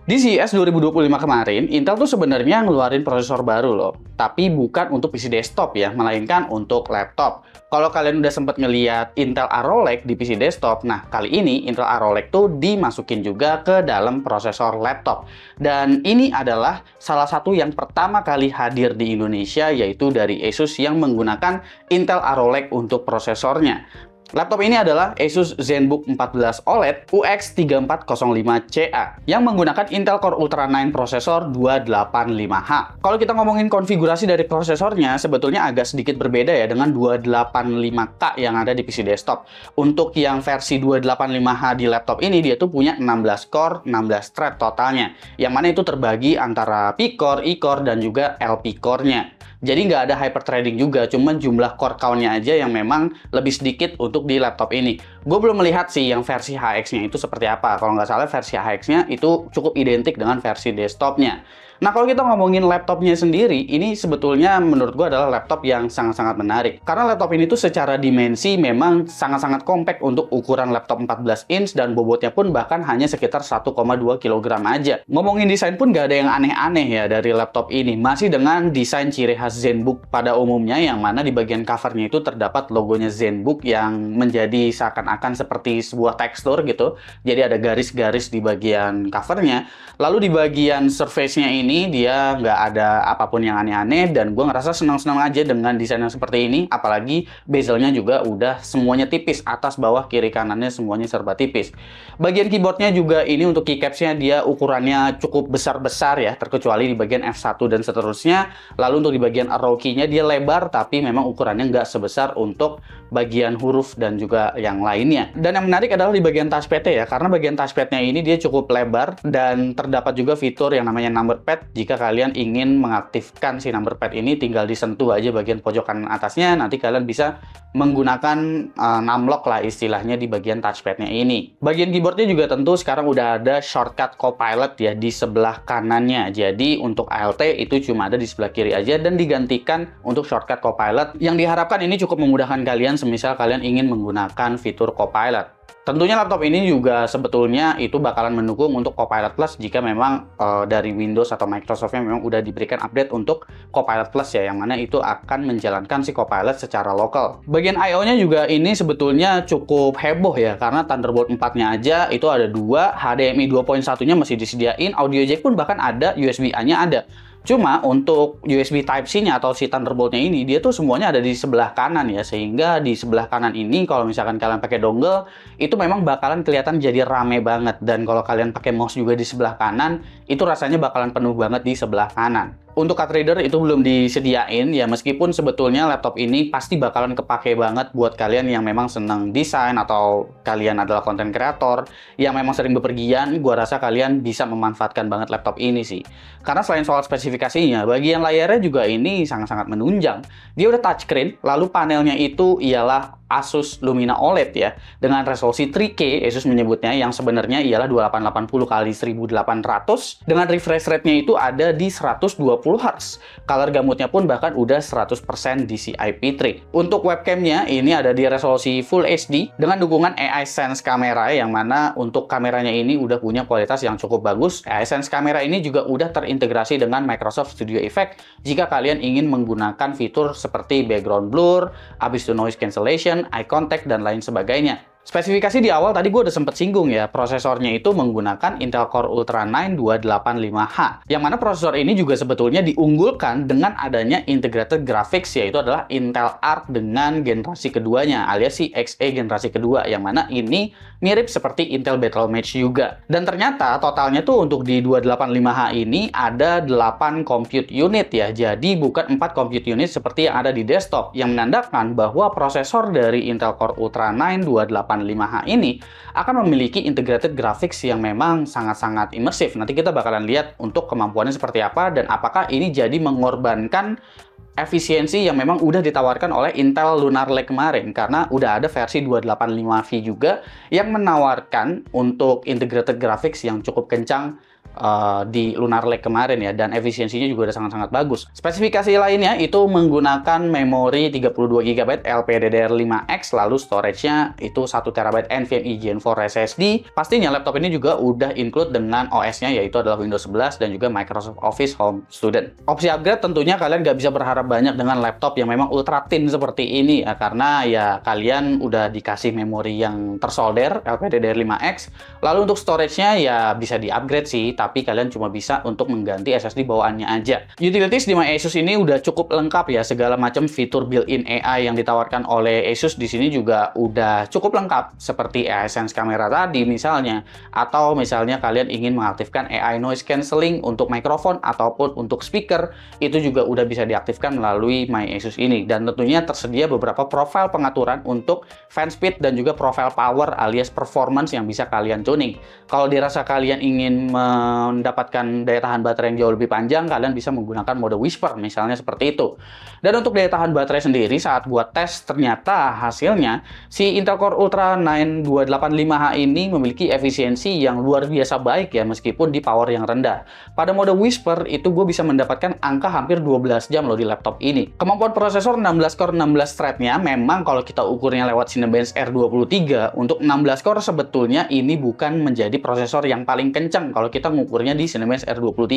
Di CES 2025 kemarin, Intel tuh sebenarnya ngeluarin prosesor baru loh. Tapi bukan untuk PC desktop ya, melainkan untuk laptop. Kalau kalian udah sempat ngeliat Intel Arrow Lake di PC desktop, nah kali ini Intel Arrow Lake tuh dimasukin juga ke dalam prosesor laptop. Dan ini adalah salah satu yang pertama kali hadir di Indonesia, yaitu dari Asus yang menggunakan Intel Arrow Lake untuk prosesornya. Laptop ini adalah Asus ZenBook 14 OLED UX3405CA yang menggunakan Intel Core Ultra 9 prosesor 285H. Kalau kita ngomongin konfigurasi dari prosesornya, sebetulnya agak sedikit berbeda ya dengan 285K yang ada di PC desktop. Untuk yang versi 285H di laptop ini, dia tuh punya 16 core, 16 thread totalnya. Yang mana itu terbagi antara P-core, E-core, dan juga LP-core-nya. Jadi nggak ada hyperthreading juga, cuman jumlah core count-nya aja yang memang lebih sedikit untuk di laptop ini. Gue belum melihat sih yang versi HX-nya itu seperti apa. Kalau nggak salah versi HX-nya itu cukup identik dengan versi desktopnya. Nah, kalau kita ngomongin laptopnya sendiri, ini sebetulnya menurut gue adalah laptop yang sangat-sangat menarik. Karena laptop ini tuh secara dimensi memang sangat-sangat compact untuk ukuran laptop 14 inch dan bobotnya pun bahkan hanya sekitar 1,2 kg aja. Ngomongin desain pun gak ada yang aneh-aneh ya dari laptop ini. Masih dengan desain ciri khas ZenBook pada umumnya, yang mana di bagian covernya itu terdapat logonya ZenBook yang menjadi seakan-akan seperti sebuah tekstur gitu. Jadi ada garis-garis di bagian covernya. Lalu di bagian surface-nya ini dia nggak ada apapun yang aneh-aneh, dan gue ngerasa senang-senang aja dengan desain yang seperti ini. Apalagi bezelnya juga udah semuanya tipis, atas bawah kiri kanannya semuanya serba tipis. Bagian keyboardnya juga ini untuk keycapsnya dia ukurannya cukup besar-besar ya, terkecuali di bagian F1 dan seterusnya. Lalu untuk di bagian arrow key-nya dia lebar, tapi memang ukurannya nggak sebesar untuk bagian huruf dan juga yang lainnya. Dan yang menarik adalah di bagian touchpad-nya ya, karena bagian touchpad-nya ini dia cukup lebar dan terdapat juga fitur yang namanya number pad. Jika kalian ingin mengaktifkan si number pad ini, tinggal disentuh aja bagian pojok kanan atasnya, nanti kalian bisa menggunakan numlock lah istilahnya di bagian touchpad-nya ini. Bagian keyboardnya juga tentu sekarang udah ada shortcut Copilot ya di sebelah kanannya. Jadi untuk Alt itu cuma ada di sebelah kiri aja dan digantikan untuk shortcut Copilot, yang diharapkan ini cukup memudahkan kalian semisal kalian ingin menggunakan fitur Copilot. Tentunya laptop ini juga sebetulnya itu bakalan mendukung untuk Copilot Plus jika memang dari Windows atau Microsoft-nya memang udah diberikan update untuk Copilot Plus ya, yang mana itu akan menjalankan si Copilot secara lokal. Bagian I/O-nya juga ini sebetulnya cukup heboh ya, karena Thunderbolt 4-nya aja itu ada dua, HDMI 2.1-nya masih disediain, audio jack pun bahkan ada, USB-A-nya ada. Cuma untuk USB Type-C-nya atau si Thunderbolt-nya ini, dia tuh semuanya ada di sebelah kanan ya. Sehingga di sebelah kanan ini, kalau misalkan kalian pakai dongle, itu memang bakalan kelihatan jadi rame banget. Dan kalau kalian pakai mouse juga di sebelah kanan, itu rasanya bakalan penuh banget di sebelah kanan. Untuk card reader itu belum disediain ya, meskipun sebetulnya laptop ini pasti bakalan kepake banget buat kalian yang memang senang desain atau kalian adalah content creator yang memang sering bepergian. Gua rasa kalian bisa memanfaatkan banget laptop ini sih. Karena selain soal spesifikasinya, bagian layarnya juga ini sangat-sangat menunjang. Dia udah touchscreen, lalu panelnya itu ialah Asus Lumina OLED ya, dengan resolusi 3K Asus menyebutnya, yang sebenarnya ialah 2880 x 1800 dengan refresh rate-nya itu ada di 120 Hz. Color gamutnya pun bahkan udah 100% DCI-P3. Untuk webcamnya ini ada di resolusi Full HD dengan dukungan AI Sense kamera, yang mana untuk kameranya ini udah punya kualitas yang cukup bagus. AI Sense kamera ini juga udah terintegrasi dengan Microsoft Studio Effect jika kalian ingin menggunakan fitur seperti background blur, habis itu noise cancellation, eye contact, dan lain sebagainya. Spesifikasi di awal tadi gue udah sempet singgung ya, prosesornya itu menggunakan Intel Core Ultra 9 285H, yang mana prosesor ini juga sebetulnya diunggulkan dengan adanya integrated graphics, yaitu adalah Intel Arc dengan generasi keduanya, alias si Xe generasi kedua, yang mana ini mirip seperti Intel Battle Match juga. Dan ternyata totalnya tuh untuk di 285H ini ada 8 compute unit ya, jadi bukan 4 compute unit seperti yang ada di desktop, yang menandakan bahwa prosesor dari Intel Core Ultra 9 285H ini akan memiliki integrated graphics yang memang sangat-sangat imersif. Nanti kita bakalan lihat untuk kemampuannya seperti apa dan apakah ini jadi mengorbankan efisiensi yang memang udah ditawarkan oleh Intel Lunar Lake kemarin, karena udah ada versi 285V juga yang menawarkan untuk integrated graphics yang cukup kencang di Lunar Lake kemarin ya, dan efisiensinya juga udah sangat-sangat bagus. Spesifikasi lainnya itu menggunakan memori 32 GB LPDDR5X, lalu storage-nya itu 1 TB NVMe Gen 4 SSD. Pastinya laptop ini juga udah include dengan OS-nya, yaitu adalah Windows 11 dan juga Microsoft Office Home Student. Opsi upgrade tentunya kalian nggak bisa berharap banyak dengan laptop yang memang ultra thin seperti ini ya, karena ya kalian udah dikasih memori yang tersolder LPDDR5X. Lalu untuk storage-nya ya bisa di-upgrade sih, tapi kalian cuma bisa untuk mengganti SSD bawaannya aja. Utilities di MyAsus ini udah cukup lengkap ya, segala macam fitur built-in AI yang ditawarkan oleh Asus di sini juga udah cukup lengkap, seperti AI Sense kamera tadi misalnya, atau misalnya kalian ingin mengaktifkan AI noise cancelling untuk mikrofon ataupun untuk speaker, itu juga udah bisa diaktifkan melalui MyAsus ini. Dan tentunya tersedia beberapa profil pengaturan untuk fan speed dan juga profil power alias performance yang bisa kalian tuning. Kalau dirasa kalian ingin mendapatkan daya tahan baterai yang jauh lebih panjang, kalian bisa menggunakan mode Whisper misalnya seperti itu. Dan untuk daya tahan baterai sendiri, saat buat tes ternyata hasilnya si Intel Core Ultra 9 285H ini memiliki efisiensi yang luar biasa baik ya, meskipun di power yang rendah. Pada mode Whisper itu gue bisa mendapatkan angka hampir 12 jam loh di laptop ini. Kemampuan prosesor 16 core 16 thread-nya memang kalau kita ukurnya lewat Cinebench R23, untuk 16 core sebetulnya ini bukan menjadi prosesor yang paling kencang kalau kita mengukurnya di Cinebench R23.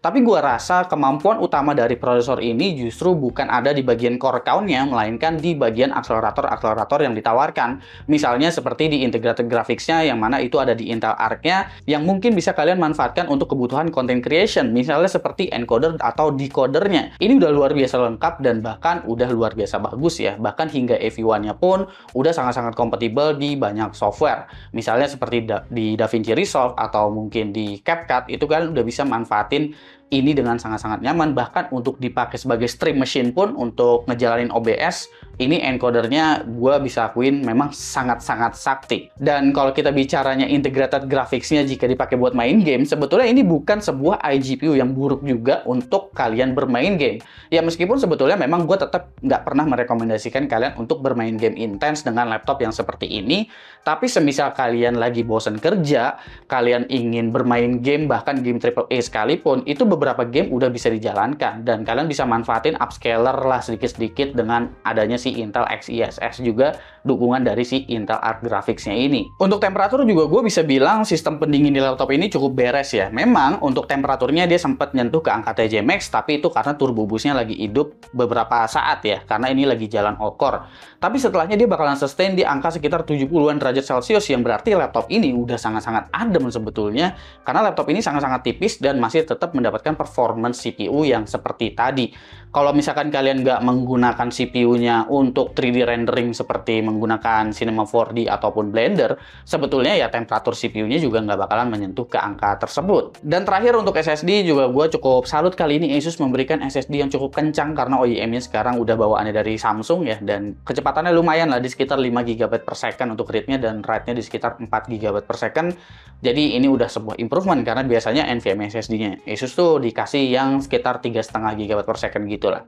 Tapi gua rasa kemampuan utama dari prosesor ini justru bukan ada di bagian core count-nya, melainkan di bagian akselerator-akselerator yang ditawarkan. Misalnya seperti di integrated graphics-nya, yang mana itu ada di Intel Arc-nya, yang mungkin bisa kalian manfaatkan untuk kebutuhan content creation, misalnya seperti encoder atau decodernya. Ini udah luar biasa lengkap dan bahkan udah luar biasa bagus ya. Bahkan hingga AV1-nya pun udah sangat-sangat kompatibel di banyak software. Misalnya seperti di DaVinci Resolve atau mungkin di CapCut, itu kan udah bisa manfaatin ini dengan sangat-sangat nyaman. Bahkan untuk dipakai sebagai stream machine pun, untuk ngejalanin OBS, ini encodernya gue bisa akuin memang sangat-sangat sakti. Dan kalau kita bicaranya integrated graphics-nya jika dipakai buat main game, sebetulnya ini bukan sebuah iGPU yang buruk juga untuk kalian bermain game. Ya meskipun sebetulnya memang gue tetap nggak pernah merekomendasikan kalian untuk bermain game intens dengan laptop yang seperti ini. Tapi semisal kalian lagi bosan kerja, kalian ingin bermain game, bahkan game AAA sekalipun, itu beberapa game udah bisa dijalankan. Dan kalian bisa manfaatin upscaler lah sedikit-sedikit dengan adanya si Intel Xiss juga, dukungan dari si Intel Arc Graphics-nya ini. Untuk temperatur juga gue bisa bilang sistem pendingin di laptop ini cukup beres ya. Memang untuk temperaturnya dia sempat nyentuh ke angka TJ Max, tapi itu karena turbo boost-nya lagi hidup beberapa saat ya, karena ini lagi jalan all-core. Tapi setelahnya dia bakalan sustain di angka sekitar 70-an derajat Celcius, yang berarti laptop ini udah sangat-sangat adem sebetulnya, karena laptop ini sangat-sangat tipis dan masih tetap mendapatkan performance CPU yang seperti tadi. Kalau misalkan kalian nggak menggunakan CPU-nya untuk 3D rendering seperti menggunakan Cinema 4D ataupun Blender, sebetulnya ya temperatur CPU-nya juga nggak bakalan menyentuh ke angka tersebut. Dan terakhir untuk SSD juga gue cukup salut kali ini Asus memberikan SSD yang cukup kencang, karena OEM-nya sekarang udah bawaannya dari Samsung ya, dan kecepatannya lumayan lah di sekitar 5 GB per second untuk read-nya, dan write-nya di sekitar 4 GB per second. Jadi ini udah sebuah improvement, karena biasanya NVMe SSD-nya Asus tuh dikasih yang sekitar 3,5 GB per second gitu lah.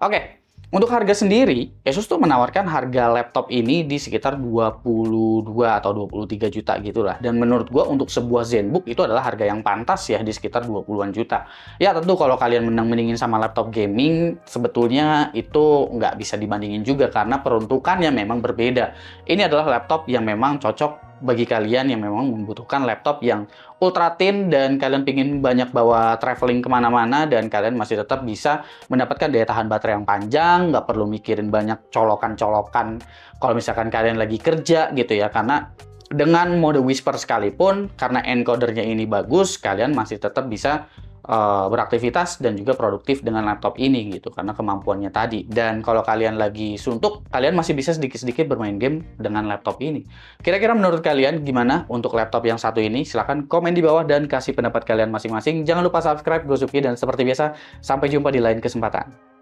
Oke. Untuk harga sendiri, Asus tuh menawarkan harga laptop ini di sekitar 22 atau 23 juta gitulah. Dan menurut gua untuk sebuah ZenBook itu adalah harga yang pantas ya, di sekitar 20-an juta. Ya tentu kalau kalian mending-mendingin sama laptop gaming, sebetulnya itu nggak bisa dibandingin juga karena peruntukannya memang berbeda. Ini adalah laptop yang memang cocok bagi kalian yang memang membutuhkan laptop yang ultra thin dan kalian pingin banyak bawa traveling kemana-mana, dan kalian masih tetap bisa mendapatkan daya tahan baterai yang panjang, nggak perlu mikirin banyak colokan-colokan kalau misalkan kalian lagi kerja gitu ya, karena dengan mode Whisper sekalipun, karena encodernya ini bagus, kalian masih tetap bisa beraktivitas dan juga produktif dengan laptop ini gitu, karena kemampuannya tadi. Dan kalau kalian lagi suntuk, kalian masih bisa sedikit-sedikit bermain game dengan laptop ini. Kira-kira menurut kalian gimana untuk laptop yang satu ini? Silahkan komen di bawah dan kasih pendapat kalian masing-masing. Jangan lupa subscribe, Gosupki, dan seperti biasa, sampai jumpa di lain kesempatan.